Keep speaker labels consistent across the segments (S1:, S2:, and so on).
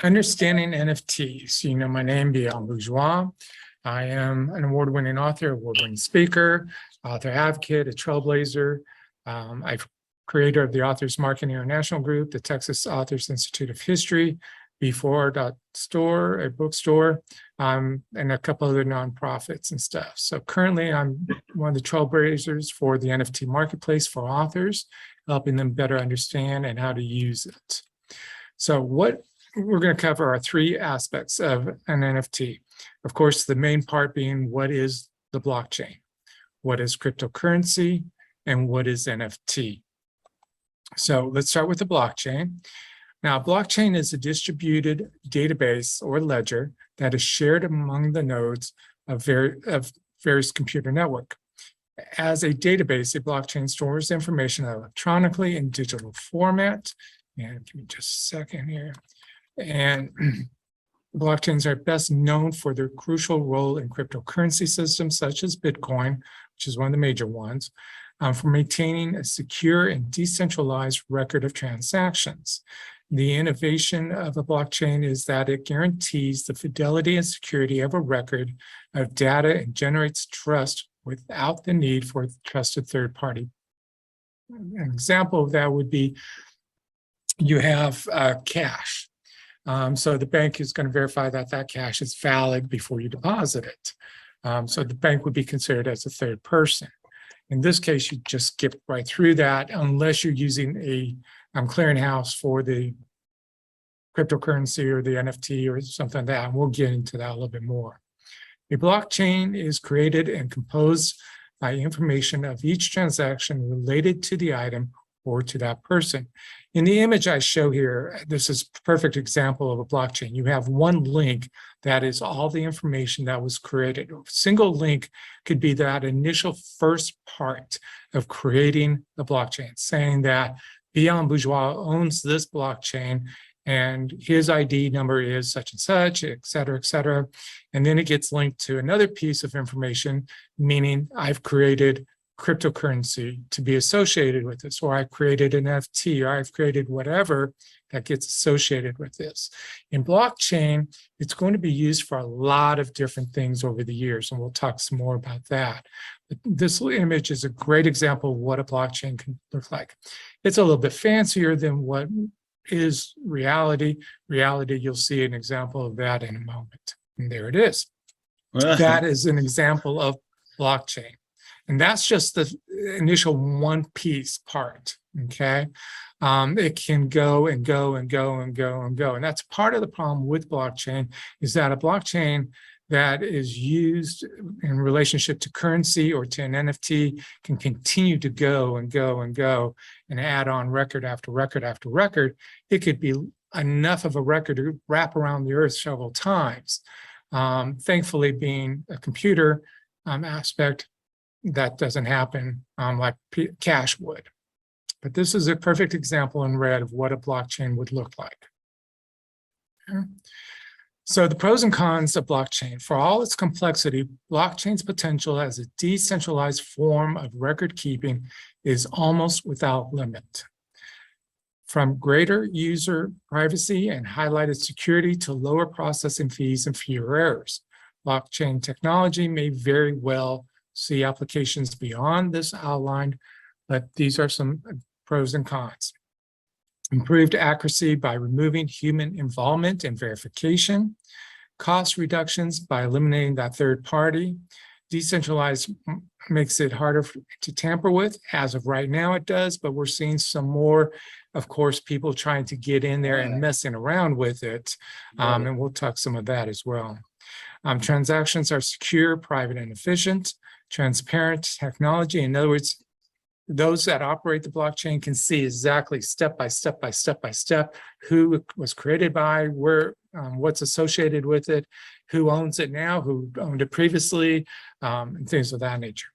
S1: Understanding NFTs. You know my name, B Alan Bourgeois. I am an award-winning author, award-winning speaker, author advocate, a trailblazer. I'm creator of the Authors Marketing International Group, the Texas Authors Institute of History, B4.store, a bookstore, and a couple other nonprofits and stuff. So currently I'm one of the trailblazers for the NFT marketplace for authors, helping them better understand and how to use it. So what we're going to cover are three aspects of an NFT. Of course, the main part being what is the blockchain, what is cryptocurrency, and what is NFT. So let's start with the blockchain. Now, blockchain is a distributed database or ledger that is shared among the nodes of various computer network. As a database, a blockchain stores information electronically in digital format. And give me just a second here. And blockchains are best known for their crucial role in cryptocurrency systems such as Bitcoin, which is one of the major ones, for maintaining a secure and decentralized record of transactions. The innovation of a blockchain is that it guarantees the fidelity and security of a record of data and generates trust without the need for a trusted third party. An example of that would be you have cash. So the bank is going to verify that that cash is valid before you deposit it. So the bank would be considered as a third person. In this case, you just skip right through that unless you're using a clearinghouse for the cryptocurrency or the NFT or something like that. And we'll get into that a little bit more. A blockchain is created and composed by information of each transaction related to the item or to that person. In the image I show here, this is a perfect example of a blockchain. You have one link that is all the information that was created. A single link could be that initial first part of creating the blockchain, saying that B Alan Bourgeois owns this blockchain and his ID number is such and such, et cetera, et cetera. And then it gets linked to another piece of information, meaning I've created cryptocurrency to be associated with this, or I created an NFT, or I've created whatever that gets associated with this. In blockchain, it's going to be used for a lot of different things over the years, and we'll talk some more about that. But this image is a great example of what a blockchain can look like. It's a little bit fancier than what is reality. Reality, you'll see an example of that in a moment. And there it is. That is an example of blockchain. And that's just the initial one piece part, okay? It can go and go and go and go and go. And that's part of the problem with blockchain is that a blockchain that is used in relationship to currency or to an NFT can continue to go and go and go and add on record after record after record. It could be enough of a record to wrap around the earth several times. Thankfully, being a computer aspect, that doesn't happen like cash would. But this is a perfect example in red of what a blockchain would look like. Okay. So the pros and cons of blockchain. For all its complexity, blockchain's potential as a decentralized form of record keeping is almost without limit. From greater user privacy and highlighted security to lower processing fees and fewer errors. Blockchain technology may very well see applications beyond this outlined, but these are some pros and cons. Improved accuracy by removing human involvement and verification. Cost reductions by eliminating that third party. Decentralized makes it harder to tamper with. As of right now, it does, but we're seeing some more, of course, people trying to get in there and messing around with it. And we'll talk some of that as well. Transactions are secure, private, and efficient. Transparent technology. In other words, those that operate the blockchain can see exactly step by step by step by step who it was created by, where, what's associated with it, who owns it now, who owned it previously, and things of that nature.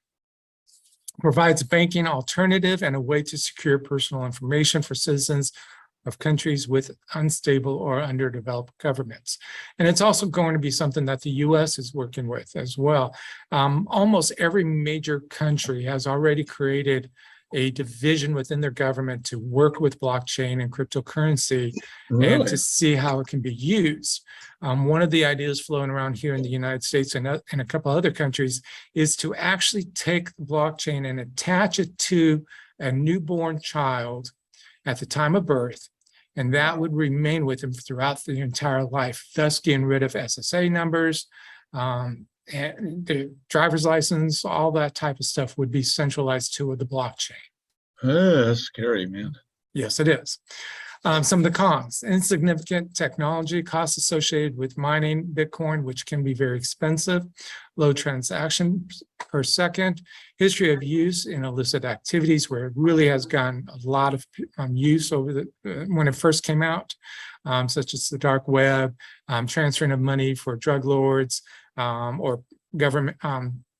S1: Provides a banking alternative and a way to secure personal information for citizens of countries with unstable or underdeveloped governments. And it's also going to be something that the US is working with as well. Almost every major country has already created a division within their government to work with blockchain and cryptocurrency and to see how it can be used. One of the ideas floating around here in the United States and a couple other countries is to actually take the blockchain and attach it to a newborn child at the time of birth, and that would remain with them throughout the entire life, thus getting rid of SSA numbers, and the driver's license, all that type of stuff would be centralized to the blockchain.
S2: That's scary, man.
S1: Yes, it is. Some of the cons: insignificant technology costs associated with mining Bitcoin, which can be very expensive, low transactions per second, history of use in illicit activities, where it really has gotten a lot of use over the when it first came out, such as the dark web, transferring of money for drug lords, or government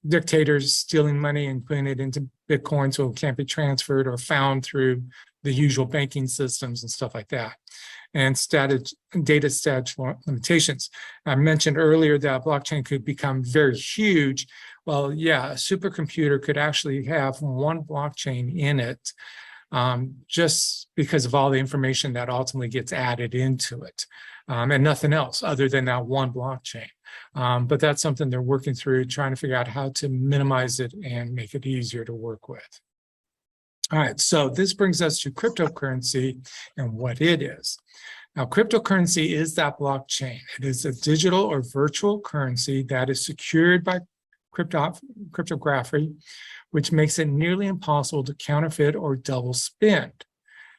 S1: dictators stealing money and putting it into Bitcoin so it can't be transferred or found through the usual banking systems and stuff like that. And data statute limitations. I mentioned earlier that blockchain could become very huge. Well, yeah, a supercomputer could actually have one blockchain in it, just because of all the information that ultimately gets added into it, and nothing else other than that one blockchain. But that's something they're working through, trying to figure out how to minimize it and make it easier to work with. All right, so this brings us to cryptocurrency and what it is. Now, cryptocurrency is that blockchain. It is a digital or virtual currency that is secured by cryptography, which makes it nearly impossible to counterfeit or double spend.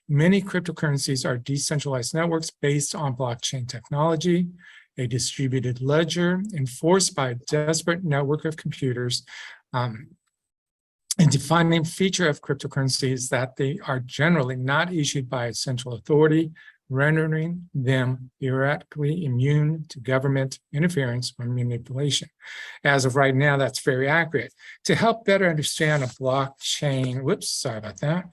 S1: Many cryptocurrencies are decentralized networks based on blockchain technology, a distributed ledger enforced by a disparate network of computers. A defining feature of cryptocurrency is that they are generally not issued by a central authority, rendering them theoretically immune to government interference or manipulation. As of right now, that's very accurate. To help better understand a blockchain, sorry about that.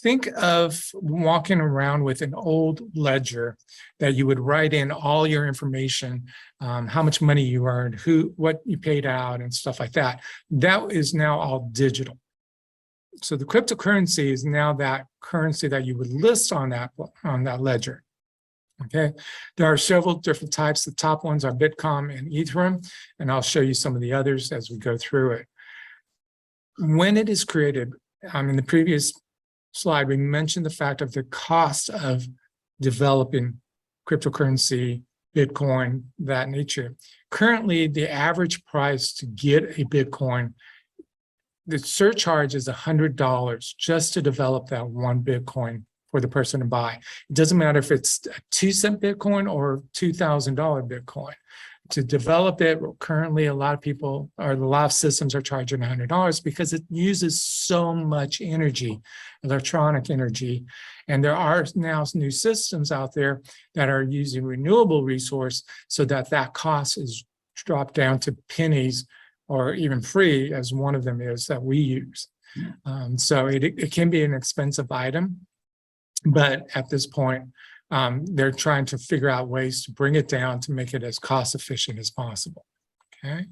S1: Think of walking around with an old ledger that you would write in all your information, how much money you earned, what you paid out, and stuff like that. That is now all digital. So the cryptocurrency is now that currency that you would list on that ledger. Okay, there are several different types. The top ones are Bitcoin and Ethereum, and I'll show you some of the others as we go through it. When it is created, in the previous slide, we mentioned the fact of the cost of developing cryptocurrency, Bitcoin, that nature. Currently, the average price to get a Bitcoin, the surcharge is $100 just to develop that one Bitcoin for the person to buy. It doesn't matter if it's a 2-cent Bitcoin or $2,000 Bitcoin. To develop it, currently a lot of systems are charging $100 because it uses so much energy, electronic energy. And there are now new systems out there that are using renewable resource so that that cost is dropped down to pennies or even free, as one of them is that we use. So it can be an expensive item, but at this point, they're trying to figure out ways to bring it down to make it as cost efficient as possible. Okay.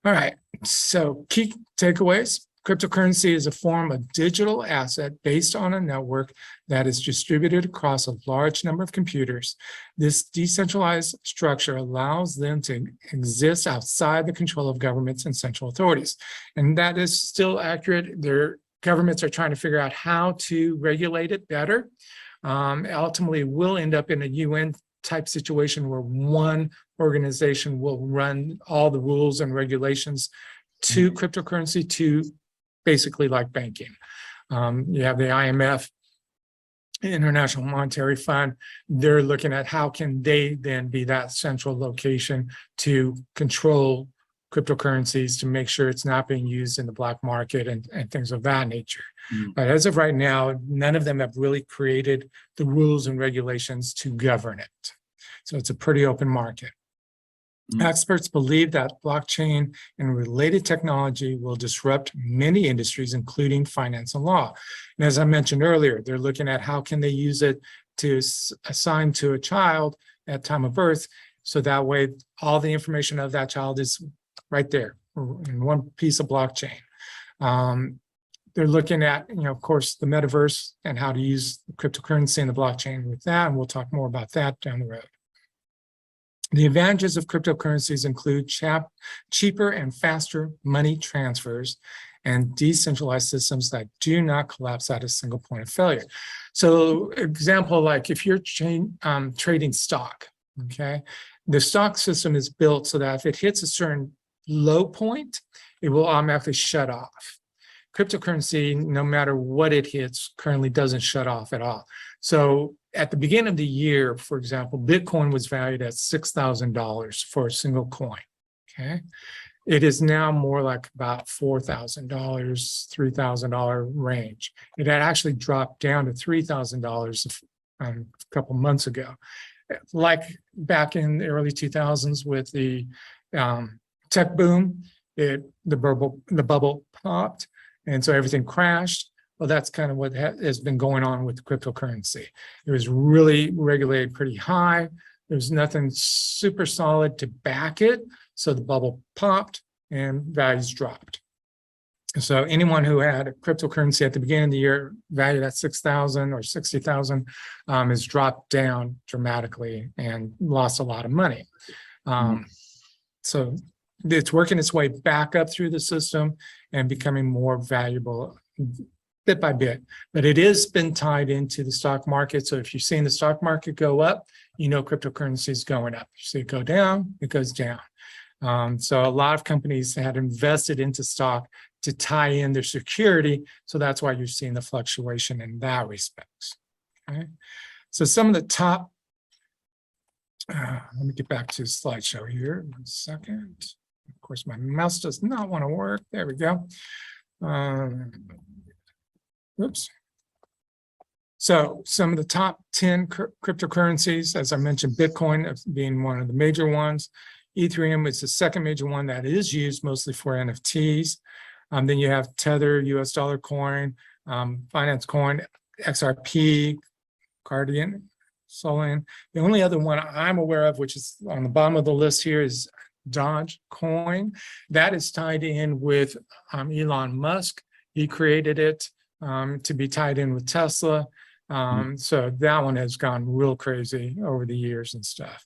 S1: All right. So key takeaways. Cryptocurrency is a form of digital asset based on a network that is distributed across a large number of computers. This decentralized structure allows them to exist outside the control of governments and central authorities. And that is still accurate. Their governments are trying to figure out how to regulate it better. Ultimately, we'll end up in a UN type situation where one organization will run all the rules and regulations to cryptocurrency, to basically like banking. You have the IMF, International Monetary Fund. They're looking at how can they then be that central location to control cryptocurrencies, to make sure it's not being used in the black market and things of that nature. But as of right now, none of them have really created the rules and regulations to govern it. So it's a pretty open market. Experts believe that blockchain and related technology will disrupt many industries, including finance and law. And as I mentioned earlier, they're looking at how can they use it to assign to a child at time of birth, so that way all the information of that child is right there in one piece of blockchain. They're looking at, of course, the metaverse and how to use cryptocurrency and the blockchain with that. And we'll talk more about that down the road. The advantages of cryptocurrencies include cheaper and faster money transfers and decentralized systems that do not collapse at a single point of failure. So example, like if you're trading stock, okay, the stock system is built so that if it hits a certain low point, it will automatically shut off. Cryptocurrency, no matter what it hits, currently doesn't shut off at all. So at the beginning of the year, for example, Bitcoin was valued at $6,000 for a single coin, okay? It is now more like about $4,000, $3,000 range. It had actually dropped down to $3,000 a couple months ago. Like back in the early 2000s with the tech boom, the bubble popped, and so everything crashed. Well, that's kind of what has been going on with cryptocurrency. It was really regulated pretty high. There's nothing super solid to back it. So the bubble popped and values dropped. So anyone who had a cryptocurrency at the beginning of the year valued at 6,000 or 60,000 has dropped down dramatically and lost a lot of money. So it's working its way back up through the system and becoming more valuable bit by bit, but it has been tied into the stock market. So if you're seeing the stock market go up, cryptocurrency is going up. You see it go down, it goes down. So a lot of companies had invested into stock to tie in their security. So that's why you're seeing the fluctuation in that respect. Okay. So some of the top, let me get back to the slideshow here. 1 second. Of course, my mouse does not want to work. There we go. Oops. So some of the top 10 cryptocurrencies, as I mentioned, Bitcoin being one of the major ones. Ethereum is the second major one that is used mostly for NFTs. Then you have Tether, US dollar coin, Finance coin, XRP, Guardian, Solana. The only other one I'm aware of, which is on the bottom of the list here, is Doge coin. That is tied in with Elon Musk. He created it to be tied in with Tesla. So that one has gone real crazy over the years and stuff.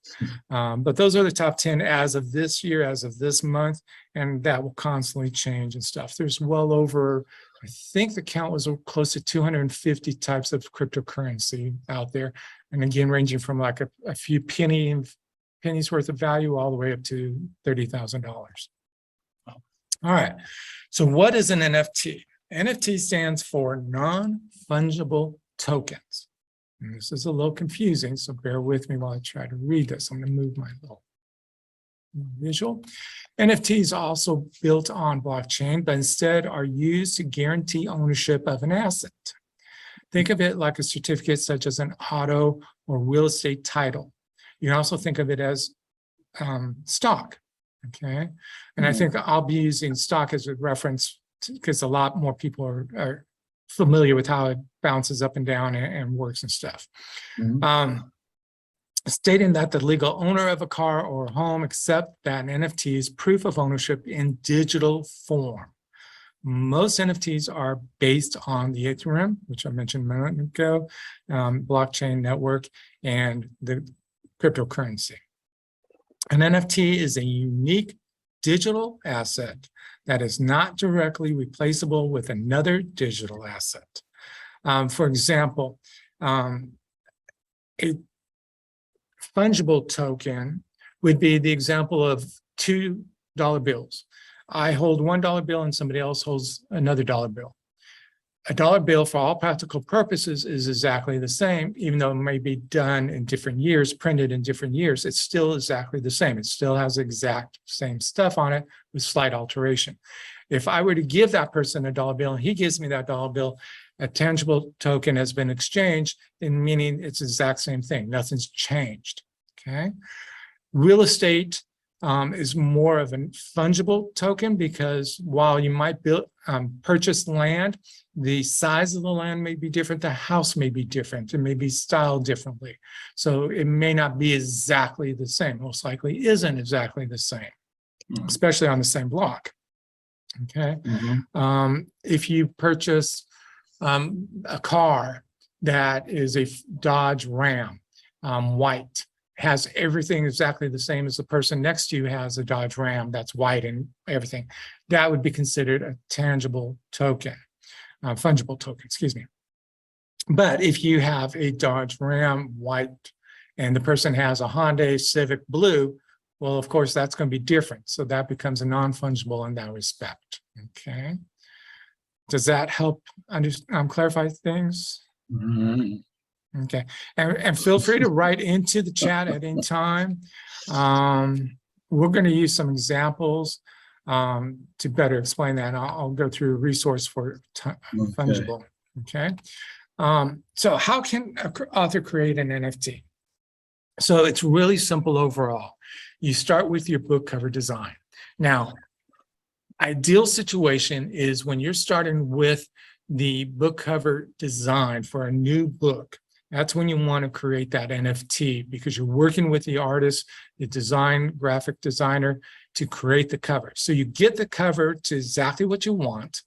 S1: But those are the top 10 as of this year, as of this month, and that will constantly change and stuff. There's well over, I think the count was close to 250 types of cryptocurrency out there. And again, ranging from like a few pennies worth of value all the way up to $30,000. All right, so what is an NFT? NFT stands for non-fungible tokens. And this is a little confusing, so bear with me while I try to read this. I'm going to move my little visual. NFTs are also built on blockchain, but instead are used to guarantee ownership of an asset. Think of it like a certificate such as an auto or real estate title. You can also think of it as stock, okay? And I think I'll be using stock as a reference because a lot more people are familiar with how it bounces up and down and works and stuff. Stating that the legal owner of a car or a home accept that an NFT is proof of ownership in digital form. Most NFTs are based on the Ethereum, which I mentioned a minute ago, blockchain network, and the cryptocurrency. An NFT is a unique digital asset that is not directly replaceable with another digital asset. For example, a fungible token would be the example of $2 bills. I hold $1 bill and somebody else holds another dollar bill. A dollar bill, for all practical purposes, is exactly the same, even though it may be done in different years, printed in different years. It's still exactly the same. It still has the exact same stuff on it with slight alteration. If I were to give that person a dollar bill and he gives me that dollar bill, a tangible token has been exchanged, in meaning it's the exact same thing. Nothing's changed, okay? Real estate is more of a fungible token because while you might purchase land, the size of the land may be different, the house may be different, it may be styled differently. So it may not be exactly the same, most likely isn't exactly the same, especially on the same block. Okay.
S2: Mhm.
S1: If you purchase a car that is a Dodge Ram, white, has everything exactly the same as the person next to you has a Dodge Ram that's white and everything, that would be considered a tangible token, fungible token, excuse me. But if you have a Dodge Ram white and the person has a Hyundai Civic blue, well, of course, that's going to be different. So that becomes a non-fungible in that respect. Okay. Does that help clarify things?
S2: Mhm.
S1: Okay. And feel free to write into the chat at any time. We're going to use some examples to better explain that. I'll go through a resource for
S2: Okay.
S1: fungible. Okay. So how can an author create an NFT? So it's really simple overall. You start with your book cover design. Now, ideal situation is when you're starting with the book cover design for a new book. That's when you want to create that NFT because you're working with the artist, the graphic designer to create the cover. So you get the cover to exactly what you want.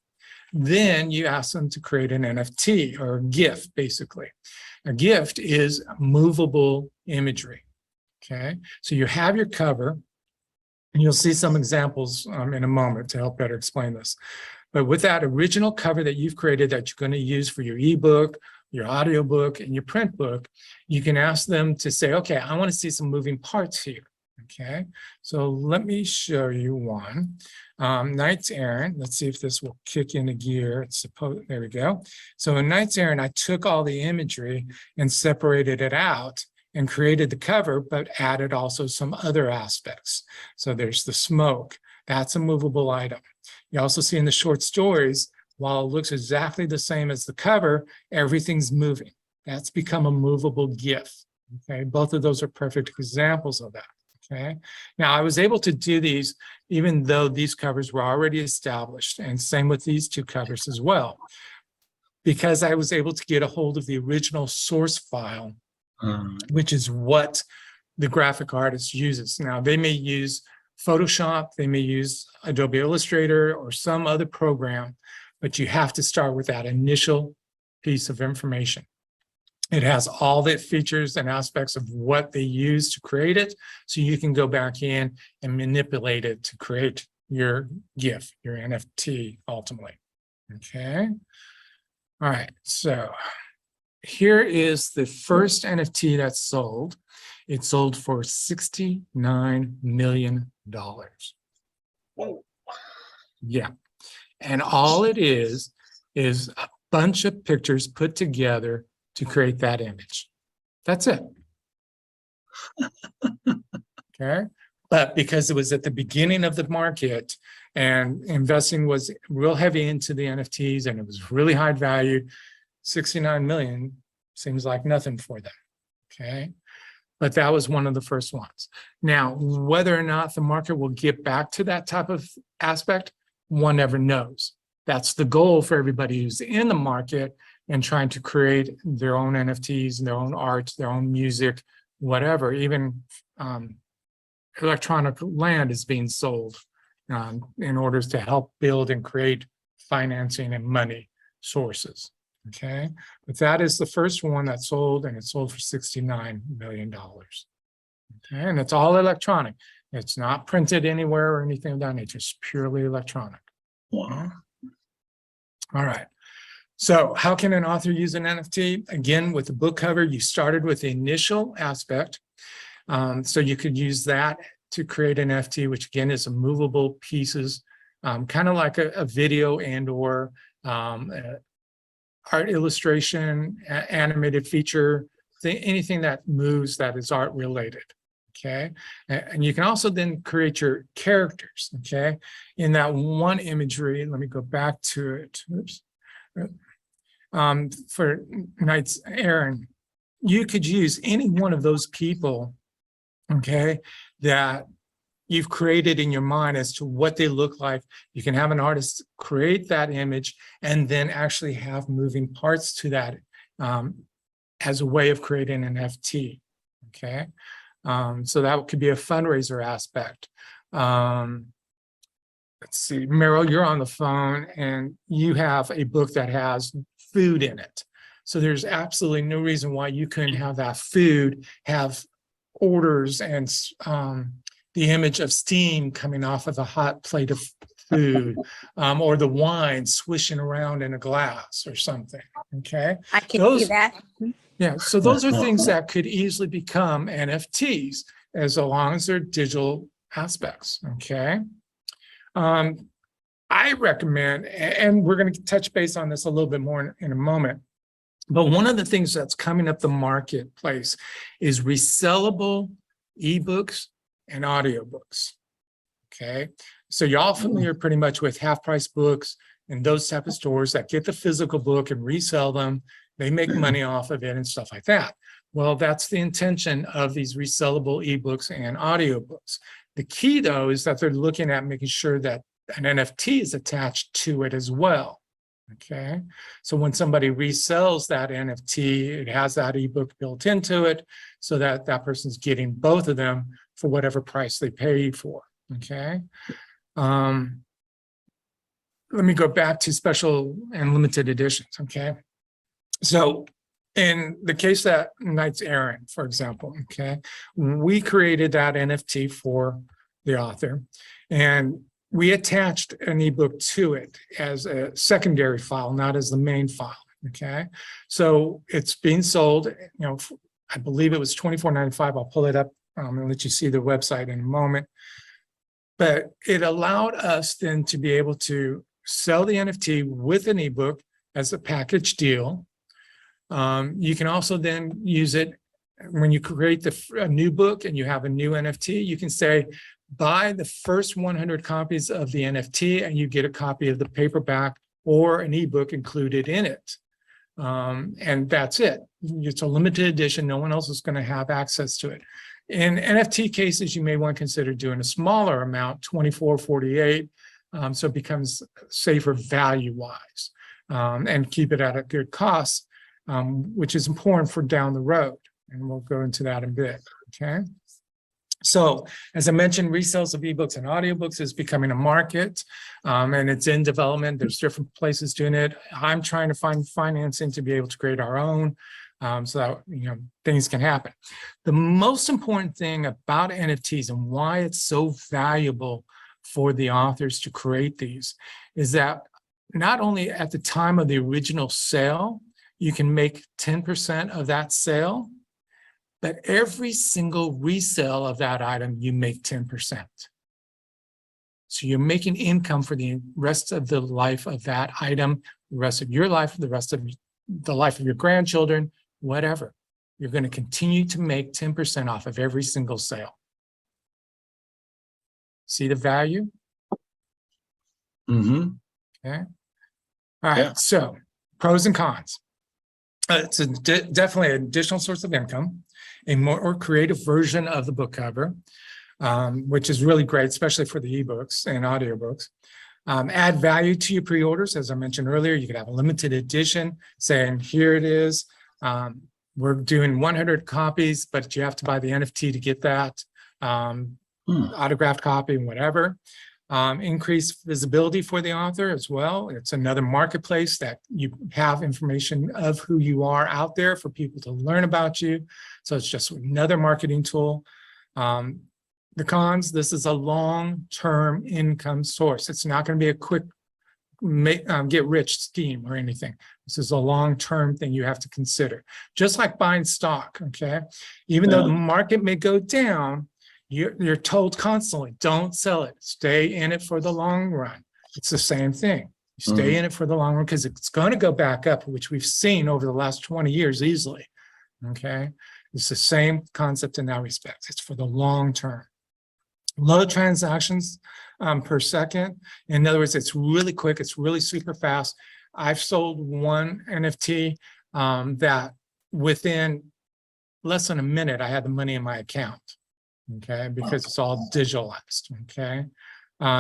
S1: Then you ask them to create an NFT or a GIF, basically. A GIF is movable imagery. Okay, so you have your cover, and you'll see some examples in a moment to help better explain this. But with that original cover that you've created that you're going to use for your ebook, your audiobook, and your print book, you can ask them to say, okay, I want to see some moving parts here. Okay, so let me show you one. Knights Errant, let's see if this will kick into gear. There we go. So in Knights Errant, I took all the imagery and separated it out and created the cover, but added also some other aspects. So there's the smoke. That's a movable item. You also see in the short stories, while it looks exactly the same as the cover, everything's moving. That's become a movable GIF. Okay, both of those are perfect examples of that. Okay, now I was able to do these even though these covers were already established, and same with these two covers as well, because I was able to get a hold of the original source file, which is what the graphic artist uses. Now, they may use Photoshop, they may use Adobe Illustrator or some other program, but you have to start with that initial piece of information. It has all the features and aspects of what they use to create it, so you can go back in and manipulate it to create your GIF, your NFT, ultimately. Okay. All right, so here is the first NFT that's sold. It sold for $69 million.
S2: Whoa.
S1: Yeah. And all it is a bunch of pictures put together to create that image. That's it. Okay. But because it was at the beginning of the market and investing was real heavy into the NFTs and it was really high value, 69 million seems like nothing for them. Okay. But that was one of the first ones. Now, whether or not the market will get back to that type of aspect, one never knows. That's the goal for everybody who's in the market and trying to create their own NFTs, their own art, their own music, whatever. Even electronic land is being sold in order to help build and create financing and money sources. Okay, but that is the first one that sold, and it sold for $69 million. Okay, and it's all electronic. It's not printed anywhere or anything of that nature. It's purely electronic.
S2: Wow.
S1: Okay? All right. So how can an author use an NFT? Again, with the book cover, you started with the initial aspect. So you could use that to create an NFT, which again is a movable pieces, kind of like a video and or art illustration, animated feature, anything that moves that is art related. Okay. And you can also then create your characters. Okay. In that one imagery, let me go back to it. Oops. For Knights Errant, you could use any one of those people, okay, that you've created in your mind as to what they look like. You can have an artist create that image and then actually have moving parts to that as a way of creating an NFT, okay? So that could be a fundraiser aspect. let's see, Meryl, you're on the phone and you have a book that has food in it. So there's absolutely no reason why you couldn't have that food have orders and the image of steam coming off of a hot plate of food, or the wine swishing around in a glass or something. Okay.
S3: I can see that.
S1: Yeah. So those are things that could easily become NFTs as long as they're digital aspects. Okay. I recommend, and we're going to touch base on this a little bit more in a moment, but one of the things that's coming up the marketplace is resellable ebooks and audiobooks. Okay. So you're all familiar pretty much with half price books and those type of stores that get the physical book and resell them. They make money off of it and stuff like that. Well, that's the intention of these resellable ebooks and audiobooks. The key, though, is that they're looking at making sure that an NFT is attached to it as well. Okay, so when somebody resells that NFT, it has that ebook built into it so that that person's getting both of them for whatever price they paid for. Okay. Let me go back to special and limited editions. Okay. So in the case that Knight's Errant, for example, okay, we created that NFT for the author and we attached an ebook to it as a secondary file, not as the main file. Okay. So it's being sold, I believe it was $24.95. I'll pull it up and let you see the website in a moment. But it allowed us then to be able to sell the NFT with an ebook as a package deal. You can also then use it when you create a new book and you have a new NFT. You can say, buy the first 100 copies of the NFT and you get a copy of the paperback or an ebook included in it. And that's it. It's a limited edition. No one else is going to have access to it. In NFT cases, you may want to consider doing a smaller amount, 2448, so it becomes safer value-wise, and keep it at a good cost, which is important for down the road. And we'll go into that in a bit, okay? So, as I mentioned, resales of ebooks and audiobooks is becoming a market, and it's in development. There's different places doing it. I'm trying to find financing to be able to create our own, so that things can happen. The most important thing about NFTs and why it's so valuable for the authors to create these is that not only at the time of the original sale, you can make 10% of that sale, but every single resale of that item, you make 10%. So you're making income for the rest of the life of that item, the rest of your life, the rest of the life of your grandchildren, whatever. You're going to continue to make 10% off of every single sale. See the value?
S2: Mm-hmm.
S1: Okay. All right.
S2: Yeah.
S1: So pros and cons. It's definitely an additional source of income, a more creative version of the book cover, which is really great, especially for the ebooks and audiobooks. Add value to your pre-orders. As I mentioned earlier, you could have a limited edition saying, here it is. We're doing 100 copies, but you have to buy the NFT to get that autographed copy, whatever. Increase visibility for the author as well. It's another marketplace that you have information of who you are out there for people to learn about you. So it's just another marketing tool. The cons, this is a long-term income source. It's not going to be a quick get rich scheme or anything. This is a long-term thing you have to consider. Just like buying stock, okay? Even though the market may go down, you're told constantly, don't sell it. Stay in it for the long run. It's the same thing. You stay in it for the long run because it's going to go back up, which we've seen over the last 20 years easily. Okay. It's the same concept in that respect. It's for the long term. Low transactions per second. In other words, it's really quick. It's really super fast. I've sold one NFT that within less than a minute, I had the money in my account. Okay, because it's all digitalized. Okay,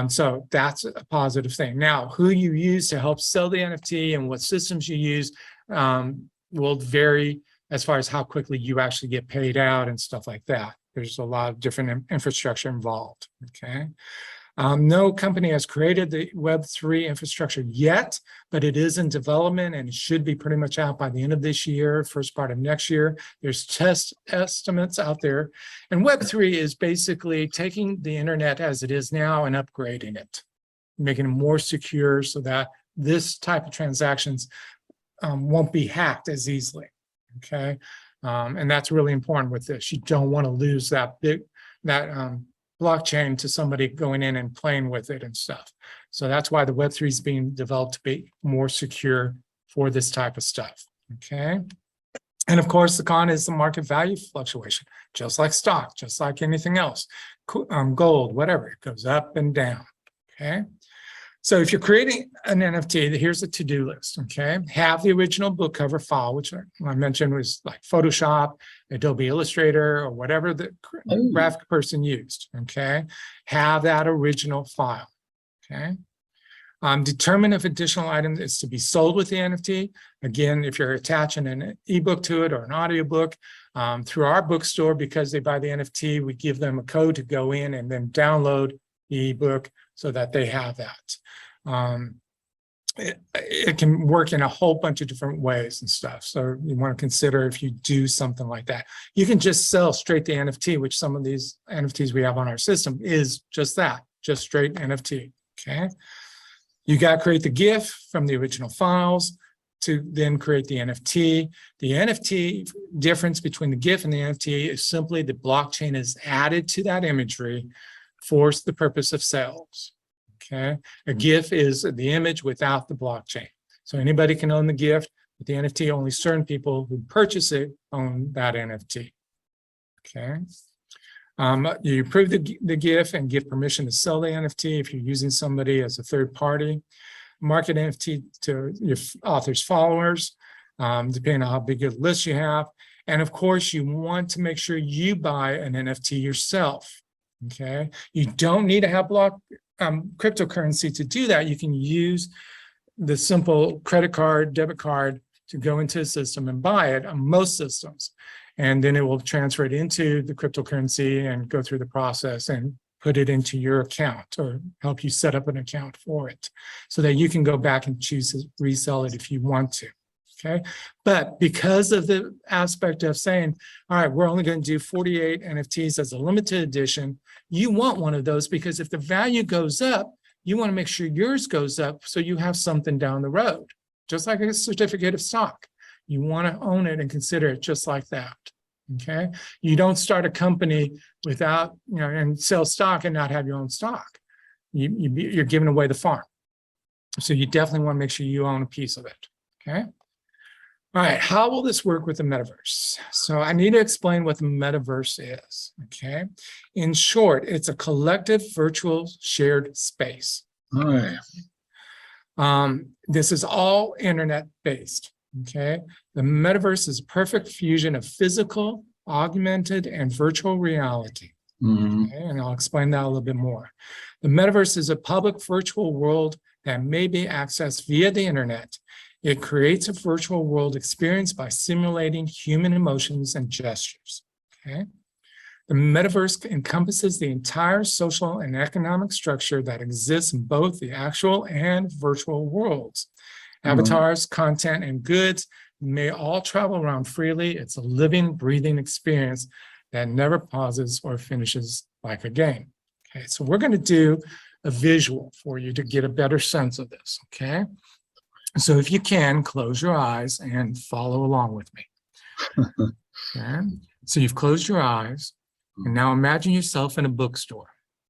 S1: so that's a positive thing. Now, who you use to help sell the NFT and what systems you use will vary as far as how quickly you actually get paid out and stuff like that. There's a lot of different infrastructure involved. Okay, No company has created the Web3 infrastructure yet, but it is in development and it should be pretty much out by the end of this year, first part of next year. There's test estimates out there. And Web3 is basically taking the internet as it is now and upgrading it, making it more secure so that this type of transactions won't be hacked as easily, okay? And that's really important with this. You don't want to lose that blockchain to somebody going in and playing with it and stuff. So that's why the Web3 is being developed to be more secure for this type of stuff, okay? And of course, the con is the market value fluctuation, just like stock, just like anything else, gold, whatever, it goes up and down, okay? So if you're creating an NFT, here's a to-do list, okay? Have the original book cover file, which I mentioned was like Photoshop, Adobe Illustrator, or whatever the graphic person used, okay? Have that original file, okay? Determine if additional item is to be sold with the NFT. Again, if you're attaching an ebook to it or an audiobook, through our bookstore, because they buy the NFT, we give them a code to go in and then download the ebook so that they have that. It can work in a whole bunch of different ways and stuff. So you want to consider if you do something like that. You can just sell straight the NFT, which some of these NFTs we have on our system is just that, just straight NFT, okay? You got to create the GIF from the original files to then create the NFT. The NFT difference between the GIF and the NFT is simply the blockchain is added to that imagery for the purpose of sales, okay? A GIF is the image without the blockchain. So anybody can own the GIF, but the NFT, only certain people who purchase it own that NFT, okay? You approve the GIF and give permission to sell the NFT if you're using somebody as a third party. Market NFT to your author's followers, depending on how big a list you have. And of course, you want to make sure you buy an NFT yourself, okay? You don't need to have cryptocurrency to do that. You can use the simple credit card, debit card to go into the system and buy it on most systems. And then it will transfer it into the cryptocurrency and go through the process and put it into your account or help you set up an account for it so that you can go back and choose to resell it if you want to, okay? But because of the aspect of saying, all right, we're only going to do 48 NFTs as a limited edition, you want one of those because if the value goes up, you want to make sure yours goes up so you have something down the road, just like a certificate of stock. You want to own it and consider it just like that, okay? You don't start a company without, and sell stock and not have your own stock. You're giving away the farm. So you definitely want to make sure you own a piece of it, okay? All right, how will this work with the metaverse? So I need to explain what the metaverse is, okay? In short, it's a collective virtual shared space.
S2: All right.
S1: This is all internet-based. Okay, the metaverse is a perfect fusion of physical, augmented, and virtual reality. Okay, and I'll explain that a little bit more. The metaverse is a public virtual world that may be accessed via the internet. It creates a virtual world experience by simulating human emotions and gestures. Okay, the metaverse encompasses the entire social and economic structure that exists in both the actual and virtual worlds. Avatars, content, and goods may all travel around freely. It's a living, breathing experience that never pauses or finishes like a game. Okay, so we're going to do a visual for you to get a better sense of this, okay? So if you can, close your eyes and follow along with me. Okay, so you've closed your eyes, and now imagine yourself in a bookstore.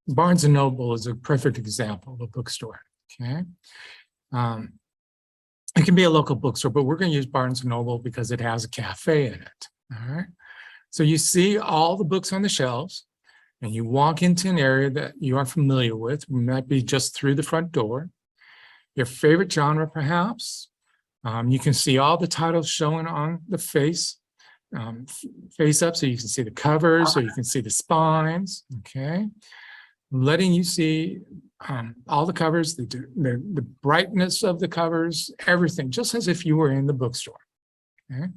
S1: Barnes & Noble is a perfect example of a bookstore, okay? It can be a local bookstore, but we're going to use Barnes & Noble because it has a cafe in it, all right? So you see all the books on the shelves, and you walk into an area that you are familiar with. It might be just through the front door. Your favorite genre, perhaps. You can see all the titles showing on the face up, so you can see the covers, so you can see the spines, okay? Letting you see all the covers, the brightness of the covers, everything, just as if you were in the bookstore, okay?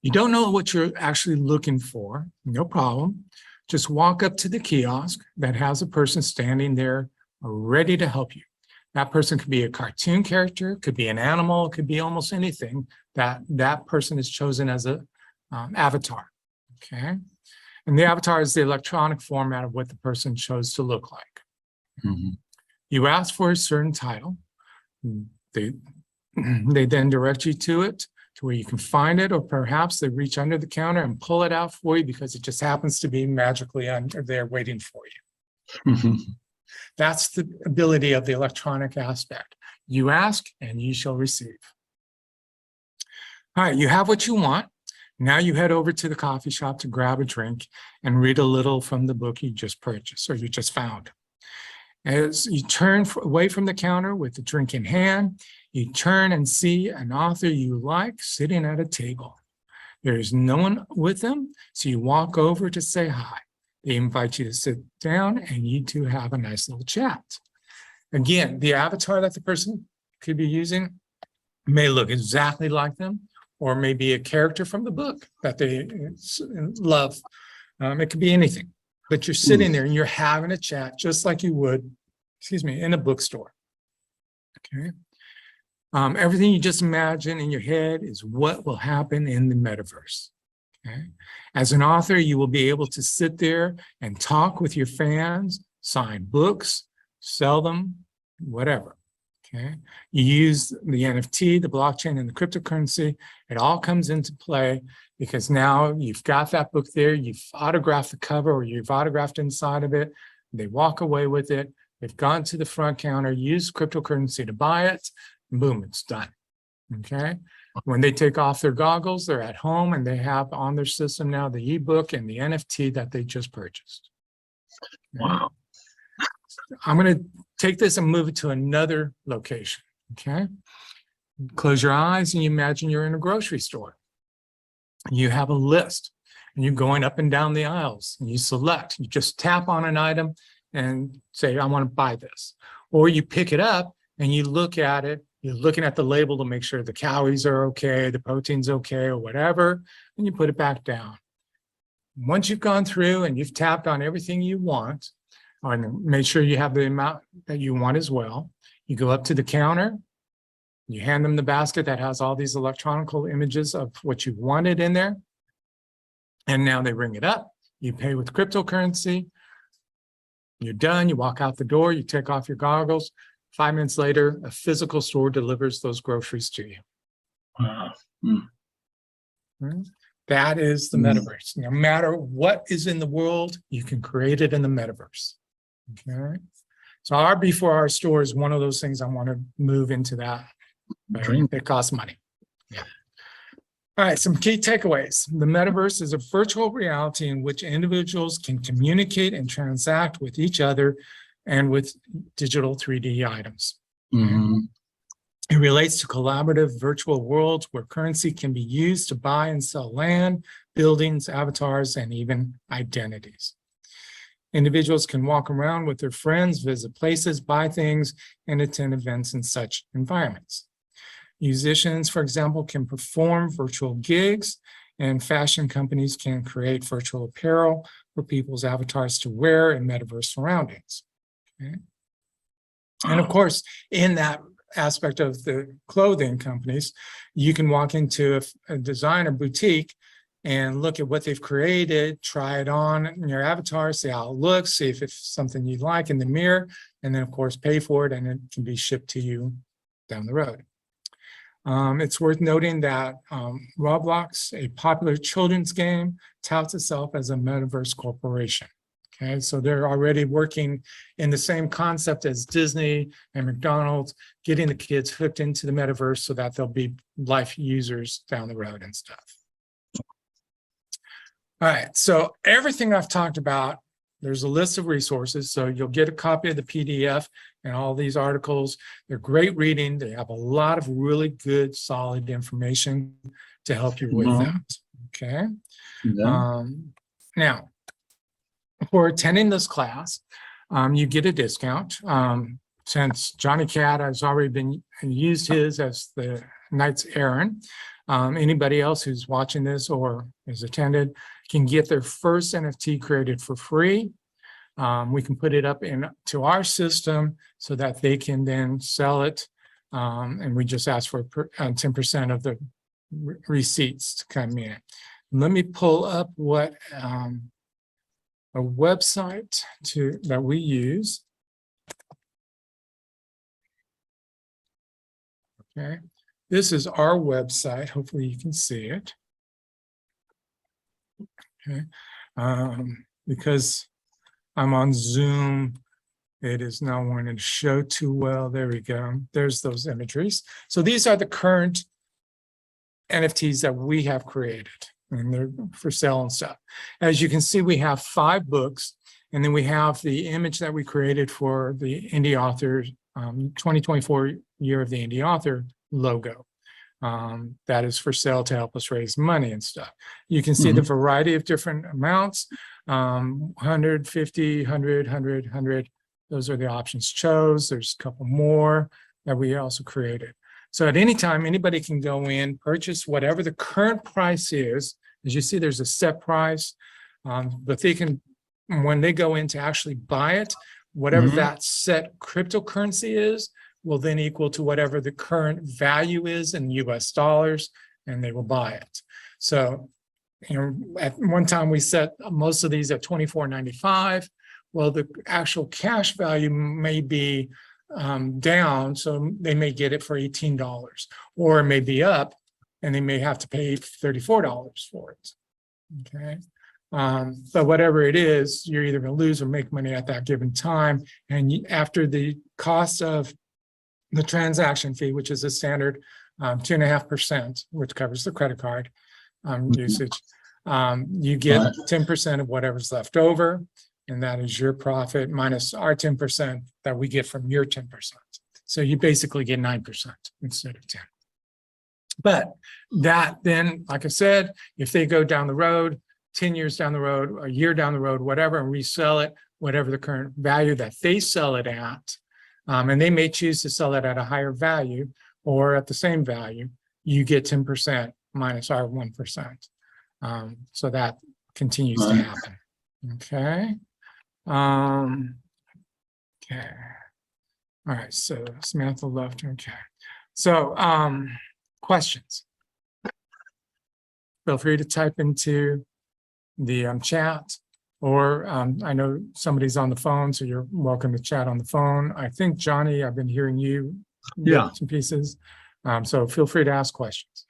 S1: You don't know what you're actually looking for, no problem. just walk up to the kiosk that has a person standing there ready to help you. That person could be a cartoon character, could be an animal, could be almost anything that that person is chosen as a avatar, okay? And the avatar is the electronic format of what the person chose to look like.
S2: Mhm.
S1: You ask for a certain title. They then direct you to it, to where you can find it, or perhaps they reach under the counter and pull it out for you because it just happens to be magically under there waiting for you.
S2: Mhm.
S1: That's the ability of the electronic aspect. You ask and you shall receive. All right, you have what you want. Now you head over to the coffee shop to grab a drink and read a little from the book you just purchased or you just found. As you turn away from the counter with the drink in hand, you turn and see an author you like sitting at a table. There is no one with them, so you walk over to say hi. They invite you to sit down and you two have a nice little chat. Again, the avatar that the person could be using may look exactly like them, or maybe a character from the book that they love. It could be anything, but you're sitting there and you're having a chat just like you would, in a bookstore. Okay. Everything you just imagine in your head is what will happen in the metaverse. Okay. As an author, you will be able to sit there and talk with your fans, sign books, sell them, whatever. Okay. You use the NFT, the blockchain, and the cryptocurrency. It all comes into play because now you've got that book there, you've autographed the cover or you've autographed inside of it. They walk away with it. They've gone to the front counter, used cryptocurrency to buy it, and boom, it's done. Okay. When they take off their goggles, they're at home and they have on their system now the ebook and the NFT that they just purchased. Okay?
S2: Wow.
S1: I'm going to take this and move it to another location. Okay. Close your eyes and you imagine you're in a grocery store. You have a list and you're going up and down the aisles and you select, you just tap on an item and say, I want to buy this. Or you pick it up and you look at it. You're looking at the label to make sure the calories are okay, the protein's okay, or whatever, and you put it back down. Once you've gone through and you've tapped on everything you want, and make sure you have the amount that you want as well, you go up to the counter, you hand them the basket that has all these electronic images of what you wanted in there, and now they ring it up, you pay with cryptocurrency, you're done, you walk out the door, you take off your goggles. 5 minutes later, a physical store delivers those groceries to you.
S2: Wow.
S1: That is the metaverse. No matter what is in the world, you can create it in the metaverse. Okay. So our before our store is one of those things I want to move into that. But it costs money. Yeah. All right, some key takeaways. The metaverse is a virtual reality in which individuals can communicate and transact with each other and with digital 3D items.
S2: Mm-hmm.
S1: It relates to collaborative virtual worlds where currency can be used to buy and sell land, buildings, avatars, and even identities. Individuals can walk around with their friends, visit places, buy things, and attend events in such environments. Musicians, for example, can perform virtual gigs, and fashion companies can create virtual apparel for people's avatars to wear in metaverse surroundings. Okay. And of course, in that aspect of the clothing companies, you can walk into a designer boutique and look at what they've created, try it on in your avatar, see how it looks, see if it's something you like in the mirror, and then of course pay for it and it can be shipped to you down the road. It's worth noting that Roblox, a popular children's game, touts itself as a metaverse corporation. Okay, so they're already working in the same concept as Disney and McDonald's, getting the kids hooked into the metaverse so that they'll be life users down the road and stuff. All right, so everything I've talked about, there's a list of resources. So you'll get a copy of the PDF and all these articles. They're great reading. They have a lot of really good, solid information to help you with that. Okay.
S2: Yeah.
S1: Now, for attending this class, you get a discount. Since Johnny Cat has already been used his as the Knight's Aaron. Anybody else who's watching this or has attended can get their first NFT created for free. We can put it up into our system so that they can then sell it. And we just ask for 10% of the receipts to come in. Let me pull up what a website that we use. Okay, this is our website. Hopefully you can see it. Okay, because I'm on Zoom, it is not wanting to show too well. There we go. There's those imageries. So these are the current NFTs that we have created, and they're for sale and stuff. As you can see, we have 5 books, and then we have the image that we created for the indie author 2024 Year of the Indie Author logo. That is for sale to help us raise money and stuff. You can see the variety of different amounts, 150, 100, 100, 100. Those are the options chose. There's a couple more that we also created. So at any time, anybody can go in, purchase whatever the current price is. As you see, there's a set price, but they can, when they go in to actually buy it, whatever that set cryptocurrency is, will then equal to whatever the current value is in US dollars, and they will buy it. So, you know, at one time we set most of these at $24.95. Well, the actual cash value may be down, so they may get it for $18, or it may be up, and they may have to pay $34 for it. Okay. But whatever it is, you're either going to lose or make money at that given time. And after the cost of the transaction fee, which is a standard 2.5%, which covers the credit card usage, you get 10% of whatever's left over, and that is your profit minus our 10% that we get from your 10%. So you basically get 9% instead of 10. But that then, like I said, if they go down the road, 10 years down the road, a year down the road, whatever, and resell it, whatever the current value that they sell it at, and they may choose to sell it at a higher value or at the same value, you get 10% minus our 1%. So that continues to happen. Okay. Okay. All right. So Samantha left. Okay. So questions. Feel free to type into the chat, or I know somebody's on the phone, so you're welcome to chat on the phone. I think, Johnny, I've been hearing you bits and pieces. So feel free to ask questions.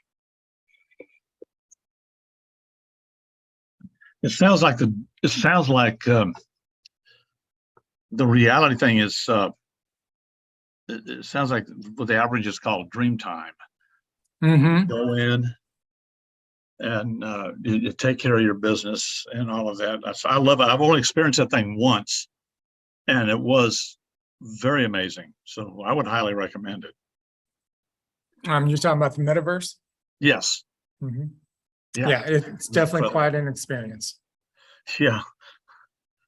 S2: It sounds like the reality thing is it sounds like what the average is called dream time. Go in and you take care of your business and all of that. I love it. I've only experienced that thing once, and it was very amazing. So I would highly recommend it.
S1: You're talking about the metaverse?
S2: Yes.
S1: Yeah, it's definitely quite an experience.
S2: Yeah.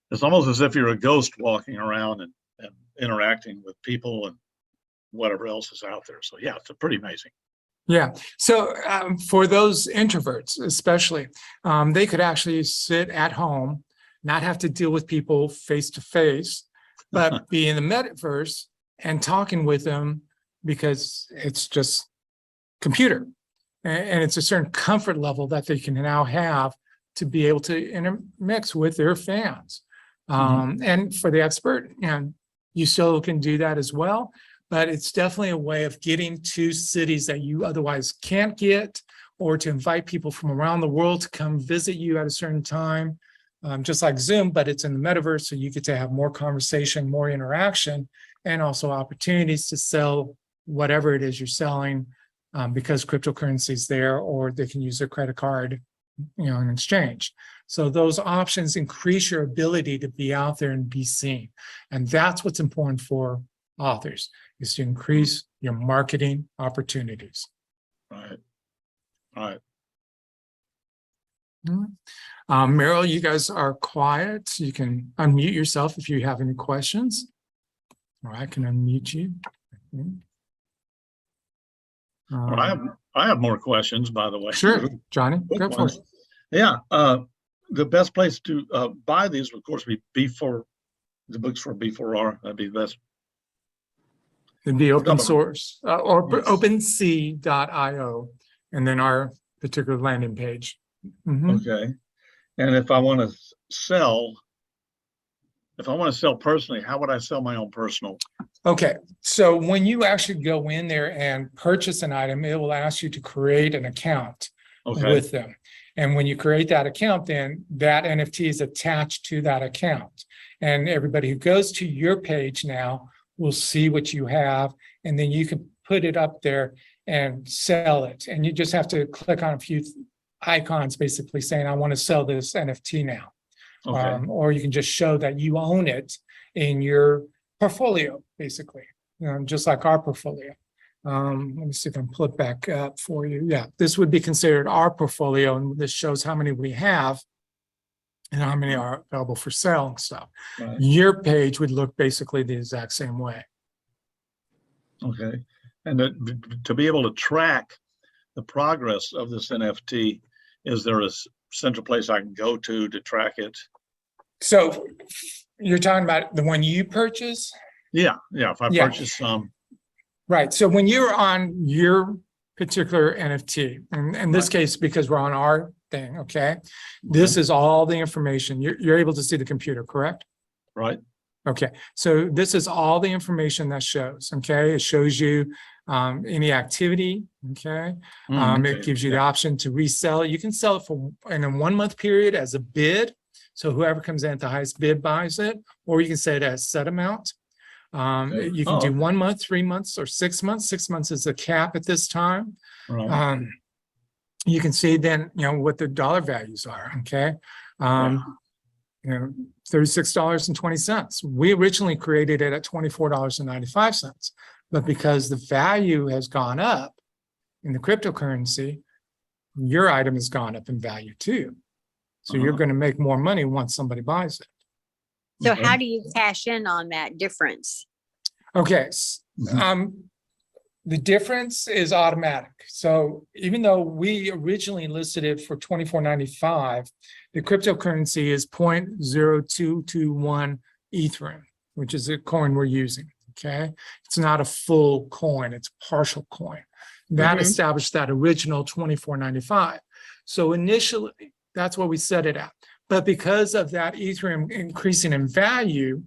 S2: It's almost as if you're a ghost walking around and interacting with people and whatever else is out there. So yeah, it's pretty amazing.
S1: Yeah. So for those introverts, especially, they could actually sit at home, not have to deal with people face to face, but be in the metaverse and talking with them, because it's just computer. And it's a certain comfort level that they can now have to be able to intermix with their fans. And for the expert, you still can do that as well. But it's definitely a way of getting to cities that you otherwise can't get, or to invite people from around the world to come visit you at a certain time, just like Zoom, but it's in the metaverse, so you get to have more conversation, more interaction, and also opportunities to sell whatever it is you're selling, because cryptocurrency is there, or they can use their credit card, in exchange. So those options increase your ability to be out there and be seen. And that's what's important for authors, is to increase your marketing opportunities.
S2: Right. Right.
S1: Meryl, you guys are quiet. You can unmute yourself if you have any questions, or I can unmute you.
S2: Well, I have more questions, by the way.
S1: Sure, Johnny,
S2: Quick
S1: go for
S2: ones.
S1: it.
S2: Yeah, the best place to buy these, of course, be B4, the books for B4R. That'd be the best.
S1: It'd be open source or
S2: Yes.
S1: OpenSea.io, and then our particular landing page.
S2: Okay. And if I want to sell personally, how would I sell my own personal?
S1: Okay, so when you actually go in there and purchase an item, it will ask you to create an account with them. And when you create that account, then that NFT is attached to that account. And everybody who goes to your page now will see what you have, and then you can put it up there and sell it. And you just have to click on a few icons basically saying, I want to sell this NFT now. Or you can just show that you own it in your portfolio, basically, just like our portfolio. Let me see if I can pull it back up for you. Yeah, this would be considered our portfolio, and this shows how many we have and how many are available for sale and stuff.
S2: Right.
S1: Your page would look basically the exact same way.
S2: Okay. And to be able to track the progress of this NFT, is there a central place I can go to track it?
S1: So you're talking about the one you purchase?
S2: Yeah. If I purchase some.
S1: Right. So when you're on your particular NFT, and in this case, because we're on our thing, okay, this is all the information. You're able to see the computer, correct?
S2: Right.
S1: Okay. So this is all the information that shows, okay? It shows you any activity, okay? It gives you the option to resell it. You can sell it for in a 1 month period as a bid. So whoever comes in at the highest bid buys it, or you can say it as set amount. You can do 1 month, 3 months, or 6 months. 6 months is the cap at this time.
S2: Right.
S1: You can see then, what the dollar values are, okay? $36.20. We originally created it at $24.95, but because the value has gone up in the cryptocurrency, your item has gone up in value too. So you're going to make more money once somebody buys it.
S3: So how do you cash in on that difference?
S1: Okay. The difference is automatic. So even though we originally listed it for $24.95, the cryptocurrency is 0.0221 Ethereum, which is a coin we're using. Okay. It's not a full coin, it's a partial coin. That established that original $24.95. So initially, that's what we set it at. But because of that Ethereum increasing in value,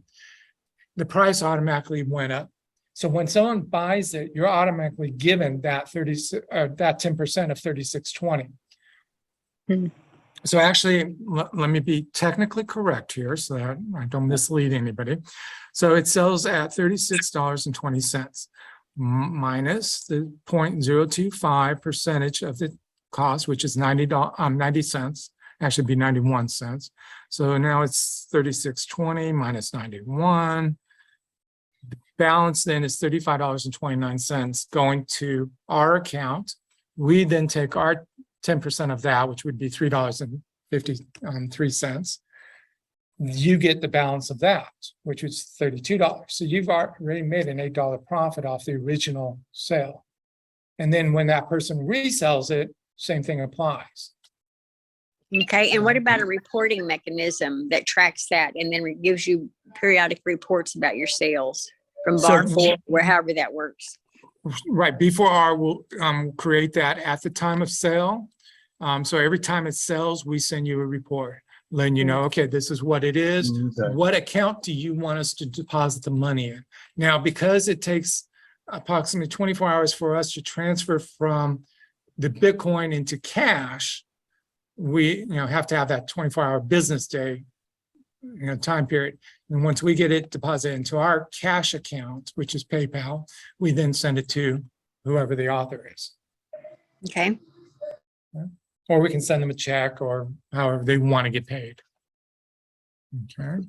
S1: the price automatically went up. So when someone buys it, you're automatically given that 10% of 36.20. So actually, let me be technically correct here so that I don't mislead anybody. So it sells at $36.20 minus the 0.025 percentage of the cost, which is 90 cents. Actually be 91 cents. So now it's 36.20 minus 91. The balance then is $35.29 going to our account. We then take our 10% of that, which would be $3.53. You get the balance of that, which is $32. So you've already made an $8 profit off the original sale. And then when that person resells it, same thing applies.
S3: Okay. And what about a reporting mechanism that tracks that and then gives you periodic reports about your sales from bar4 or however that works?
S1: Right. B4R will create that at the time of sale. So every time it sells, we send you a report letting you know, okay, this is what it is. What account do you want us to deposit the money in? Now, because it takes approximately 24 hours for us to transfer from the Bitcoin into cash, we have to have that 24-hour business day time period. And once we get it deposited into our cash account, which is PayPal, we then send it to whoever the author is.
S3: Okay.
S1: Or we can send them a check or however they want to get paid. Okay.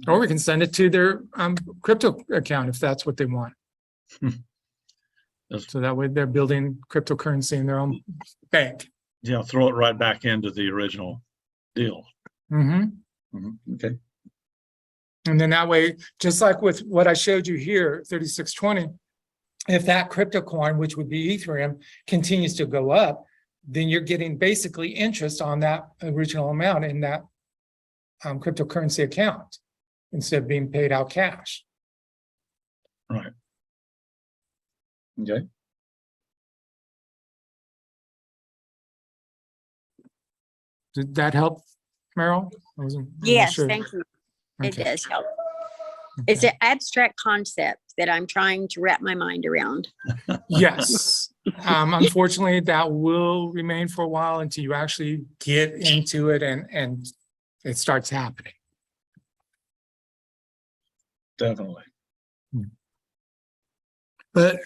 S1: Or we can send it to their crypto account if that's what they want. So that way they're building cryptocurrency in their own bank.
S2: Yeah, throw it right back into the original deal. Okay.
S1: And then that way, just like with what I showed you here, 36.20, if that crypto coin, which would be Ethereum, continues to go up, then you're getting basically interest on that original amount in that cryptocurrency account instead of being paid out cash.
S2: Right. Okay.
S1: Did that help, Meryl? I wasn't
S3: Yes,
S1: sure.
S3: thank you. It
S1: Okay.
S3: does help. It's
S1: Okay.
S3: an abstract concept that I'm trying to wrap my mind around.
S1: Yes. Unfortunately, that will remain for a while until you actually get into it and it starts happening.
S2: Definitely.
S1: But,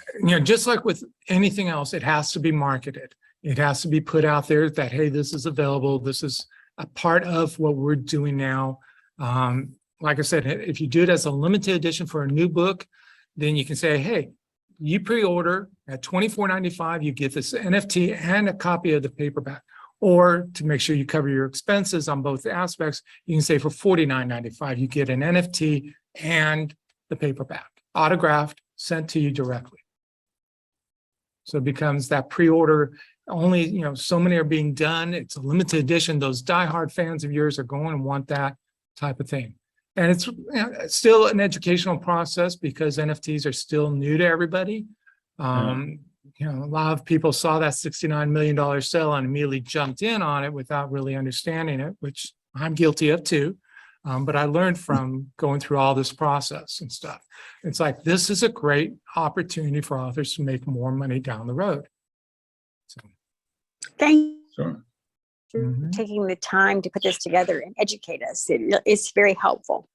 S1: just like with anything else, it has to be marketed. It has to be put out there that, hey, this is available. This is a part of what we're doing now. Like I said, if you do it as a limited edition for a new book, then you can say, hey, you pre-order at $24.95, you get this NFT and a copy of the paperback. Or to make sure you cover your expenses on both aspects, you can say for $49.95, you get an NFT and the paperback, autographed, sent to you directly. So it becomes that pre-order only, so many are being done. It's a limited edition. Those diehard fans of yours are going and want that type of thing. And it's, it's still an educational process because NFTs are still new to everybody. A lot of people saw that $69 million sale and immediately jumped in on it without really understanding it, which I'm guilty of too. But I learned from going through all this process and stuff. It's like, this is a great opportunity for authors to make more money down the road. So,
S3: Thank you
S2: Sure.
S3: for taking the time to put this together and educate us. It's very helpful.